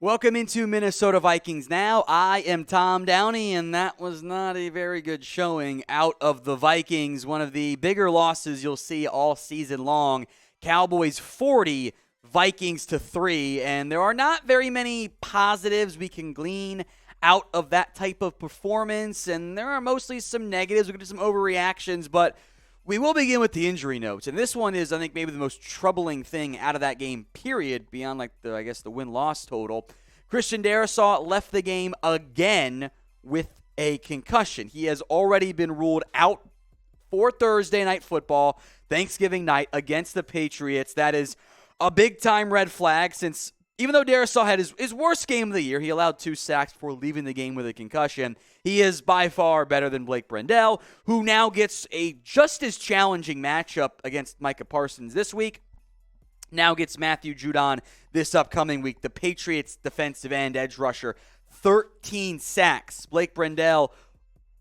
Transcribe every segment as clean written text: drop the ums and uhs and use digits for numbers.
Welcome into Minnesota Vikings Now. I am Tom Downey, and that was not a very good showing out of the Vikings. One of the bigger losses you'll see all season long. Cowboys 40, Vikings to 3, and there are not very many positives we can glean out of that type of performance, and there are mostly some negatives. We're going to do some overreactions, but we will begin with the injury notes, and this one is, I think, maybe the most troubling thing out of that game, period, beyond, the win-loss total. Christian Darrisaw left the game again with a concussion. He has already been ruled out for Thursday Night Football, Thanksgiving night, against the Patriots. That is a big-time red flag, since even though Darrisaw had his worst game of the year, he allowed 2 sacks before leaving the game with a concussion. He is by far better than Blake Brendel, who now gets a just as challenging matchup against Micah Parsons this week. Now gets Matthew Judon this upcoming week. The Patriots defensive end edge rusher, 13 sacks. Blake Brendel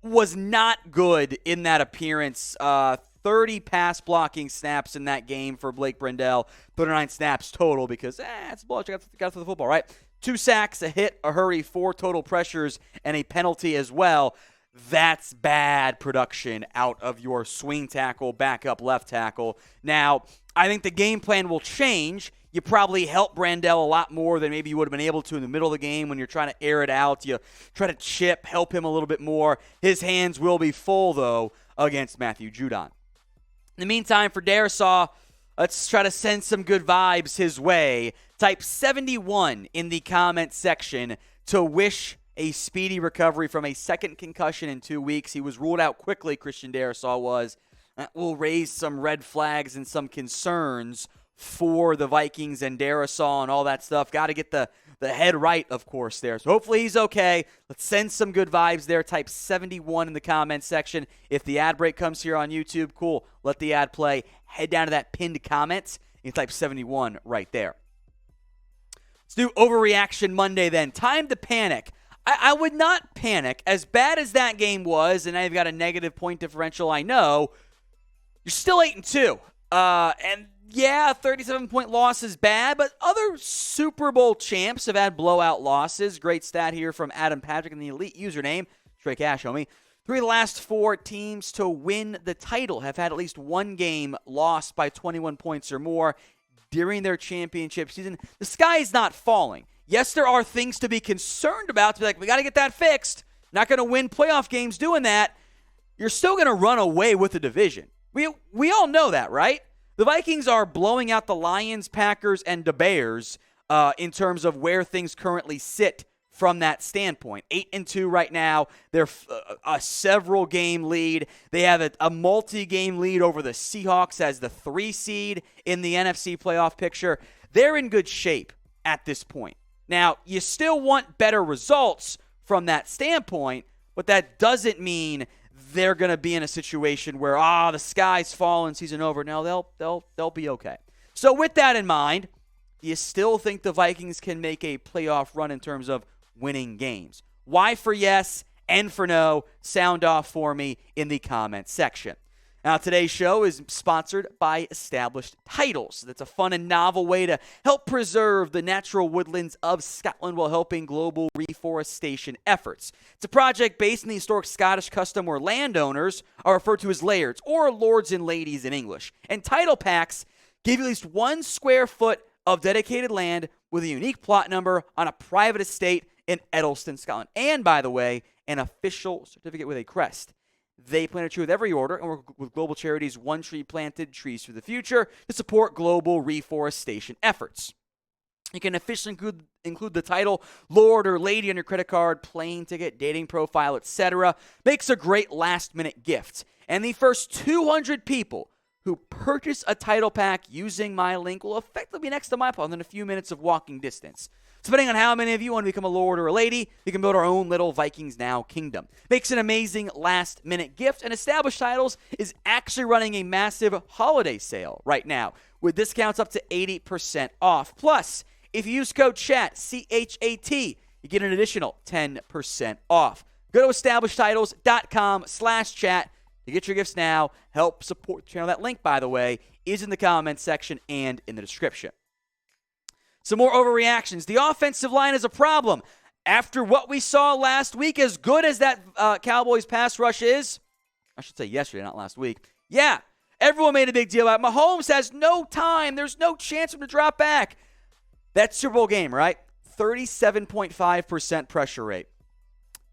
was not good in that appearance. 30 pass blocking snaps in that game for Blake Brendel. 39 snaps total because, it's a ball. You got to the football, right? 2 sacks, a hit, a hurry, 4 total pressures, and a penalty as well. That's bad production out of your swing tackle, backup left tackle. Now, I think the game plan will change. You probably help Brendel a lot more than maybe you would have been able to in the middle of the game when you're trying to air it out. You try to chip, help him a little bit more. His hands will be full, though, against Matthew Judon. In the meantime, for Darrisaw, let's try to send some good vibes his way. Type 71 in the comment section to wish a speedy recovery from a second concussion in 2 weeks. He was ruled out quickly, Christian Darrisaw was. That will raise some red flags and some concerns for the Vikings and Darrisaw and all that stuff. Got to get the head right, of course, there. So hopefully he's okay. Let's send some good vibes there. Type 71 in the comments section. If the ad break comes here on YouTube, cool. Let the ad play. Head down to that pinned comment. You can type 71 right there. Let's do Overreaction Monday then. Time to panic. I would not panic. As bad as that game was, and now you've got a negative point differential, I know, you're still 8-2. And yeah, a 37-point loss is bad, but other Super Bowl champs have had blowout losses. Great stat here from Adam Patrick and the elite username, Trey Cash, homie. 3 of the last 4 teams to win the title have had at least one game lost by 21 points or more during their championship season. The sky is not falling. Yes, there are things to be concerned about. To be like, we got to get that fixed. Not going to win playoff games doing that. You're still going to run away with the division. We all know that, right? The Vikings are blowing out the Lions, Packers, and the Bears in terms of where things currently sit from that standpoint. 8-2 right now. They're a several-game lead. They have a multi-game lead over the Seahawks as the 3 seed in the NFC playoff picture. They're in good shape at this point. Now, you still want better results from that standpoint, but that doesn't mean they're going to be in a situation where, the sky's falling, season over. No, they'll be okay. So with that in mind, do you still think the Vikings can make a playoff run in terms of winning games? Y for yes, N for no. Sound off for me in the comments section. Now, today's show is sponsored by Established Titles. That's a fun and novel way to help preserve the natural woodlands of Scotland while helping global reforestation efforts. It's a project based in the historic Scottish custom where landowners are referred to as lairds, or lords and ladies in English. And title packs give you at least 1 square foot of dedicated land with a unique plot number on a private estate in Edelston, Scotland. And, by the way, an official certificate with a crest. They plant a tree with every order and work with global charities One Tree Planted, Trees for the Future to support global reforestation efforts. You can officially include the title Lord or Lady on your credit card, plane ticket, dating profile, etc. Makes a great last-minute gift. And the first 200 people who purchase a title pack using my link will effectively be next to my pond within a few minutes of walking distance. Depending on how many of you want to become a lord or a lady, we can build our own little Vikings Now kingdom. Makes an amazing last-minute gift, and Established Titles is actually running a massive holiday sale right now with discounts up to 80% off. Plus, if you use code CHAT, C-H-A-T, you get an additional 10% off. Go to establishedtitles.com/chat to get your gifts now. Help support the channel. That link, by the way, is in the comments section and in the description. Some more overreactions. The offensive line is a problem. After what we saw last week, as good as that Cowboys pass rush is, I should say yesterday, not last week. Yeah, everyone made a big deal about it. Mahomes has no time. There's no chance for him to drop back. That Super Bowl game, right? 37.5% pressure rate.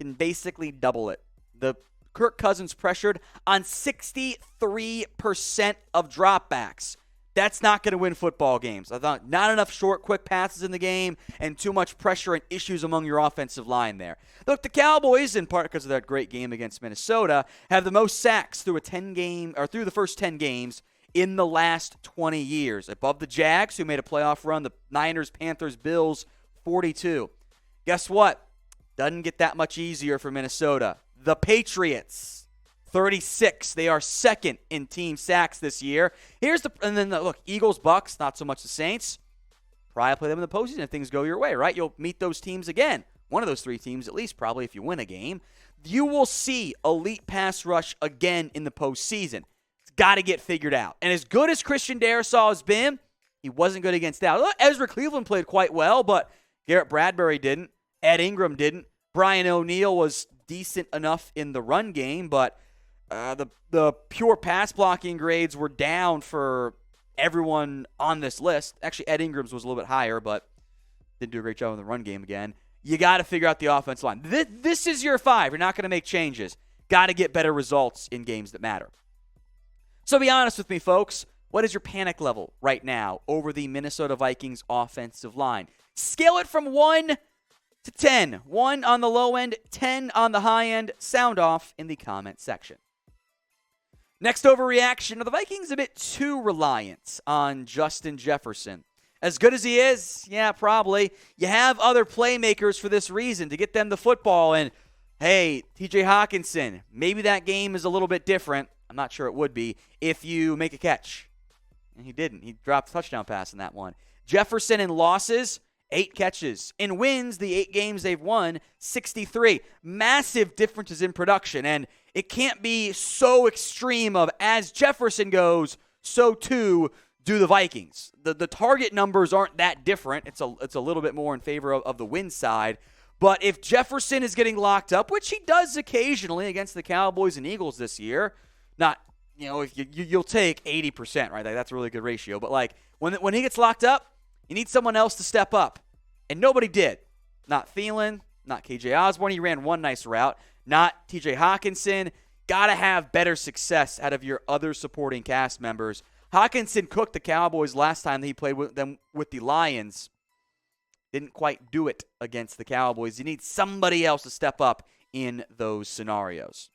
Can basically double it. The Kirk Cousins pressured on 63% of dropbacks. That's not going to win football games. I thought not enough short, quick passes in the game and too much pressure and issues among your offensive line there. Look, the Cowboys, in part because of that great game against Minnesota, have the most sacks through through the first 10 games in the last 20 years. Above the Jags, who made a playoff run, the Niners, Panthers, Bills, 42. Guess what? Doesn't get that much easier for Minnesota. The Patriots, 36. They are second in team sacks this year. Look, Eagles, Bucks, not so much the Saints. Probably play them in the postseason if things go your way, right? You'll meet those teams again. One of those three teams, at least, probably if you win a game. You will see elite pass rush again in the postseason. It's got to get figured out. And as good as Christian Darrisaw has been, he wasn't good against that. Ezra Cleveland played quite well, but Garrett Bradbury didn't. Ed Ingram didn't. Brian O'Neill was decent enough in the run game, but the pure pass blocking grades were down for everyone on this list. Actually, Ed Ingram's was a little bit higher, but didn't do a great job in the run game again. You got to figure out the offensive line. This is year 5. You're not going to make changes. Got to get better results in games that matter. So be honest with me, folks. What is your panic level right now over the Minnesota Vikings offensive line? Scale it from 1 to 10. 1 on the low end, 10 on the high end. Sound off in the comment section. Next overreaction. Are the Vikings a bit too reliant on Justin Jefferson? As good as he is, yeah, probably. You have other playmakers for this reason, to get them the football. And, hey, TJ Hawkinson, maybe that game is a little bit different. I'm not sure it would be if you make a catch. And he didn't. He dropped a touchdown pass in that one. Jefferson in losses, 8 catches. In wins, the 8 games they've won, 63. Massive differences in production. And it can't be so extreme of as Jefferson goes, so too do the Vikings. The target numbers aren't that different. It's a little bit more in favor of the win side. But if Jefferson is getting locked up, which he does occasionally against the Cowboys and Eagles this year, not, if you'll take 80%, right? Like, that's a really good ratio. But like when he gets locked up, you need someone else to step up. And nobody did. Not Thielen, not KJ Osborne. He ran one nice route. Not TJ Hawkinson. Got to have better success out of your other supporting cast members. Hawkinson cooked the Cowboys last time that he played with them with the Lions. Didn't quite do it against the Cowboys. You need somebody else to step up in those scenarios.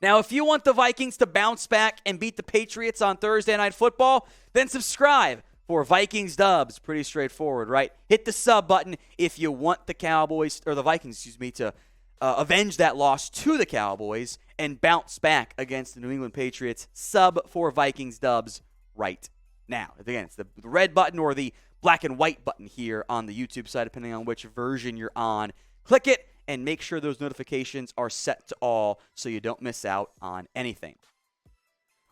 Now, if you want the Vikings to bounce back and beat the Patriots on Thursday Night Football, then subscribe for Vikings dubs. Pretty straightforward, right? Hit the sub button if you want the Vikings, to avenge that loss to the Cowboys and bounce back against the New England Patriots. Sub for Vikings dubs right now. Again, it's the red button or the black and white button here on the YouTube side, depending on which version you're on. Click it and make sure those notifications are set to all so you don't miss out on anything.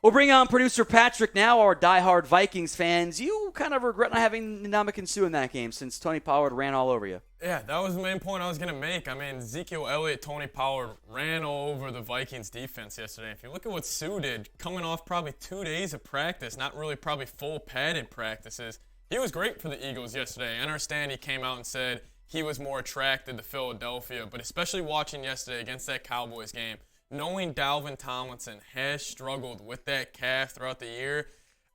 We'll bring on producer Patrick now, our diehard Vikings fans. You kind of regret not having Ndamukong Suh in that game since Tony Pollard ran all over you. Yeah, that was the main point I was going to make. I mean, Ezekiel Elliott, Tony Pollard ran all over the Vikings defense yesterday. If you look at what Suh did, coming off probably 2 days of practice, not really probably full padded practices, he was great for the Eagles yesterday. I understand he came out and said he was more attracted to Philadelphia, but especially watching yesterday against that Cowboys game, knowing Dalvin Tomlinson has struggled with that calf throughout the year,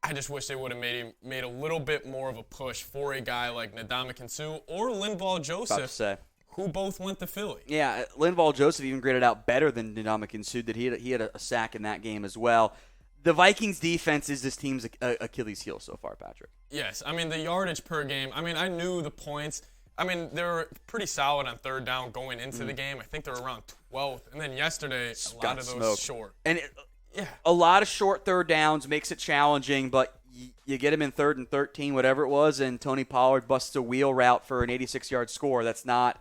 I just wish they would have made a little bit more of a push for a guy like Ndamukong Suh or Linval Joseph, who both went to Philly. Yeah, Linval Joseph even graded out better than Ndamukong Suh. He had a sack in that game as well. The Vikings defense is this team's Achilles heel so far, Patrick. Yes, I mean, the yardage per game, I knew the points. They were pretty solid on third down going into the game. I think they were around 12th. And then yesterday, a lot of those short. And a lot of short third downs makes it challenging, but you get him in 3rd and 13, whatever it was, and Tony Pollard busts a wheel route for an 86-yard score. It's not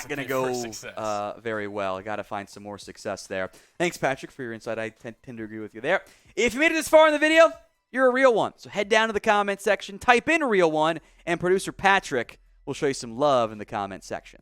going to go very well. I got to find some more success there. Thanks, Patrick, for your insight. I tend to agree with you there. If you made it this far in the video, you're a real one. So head down to the comment section, type in real one, and producer Patrick will show you some love in the comment section.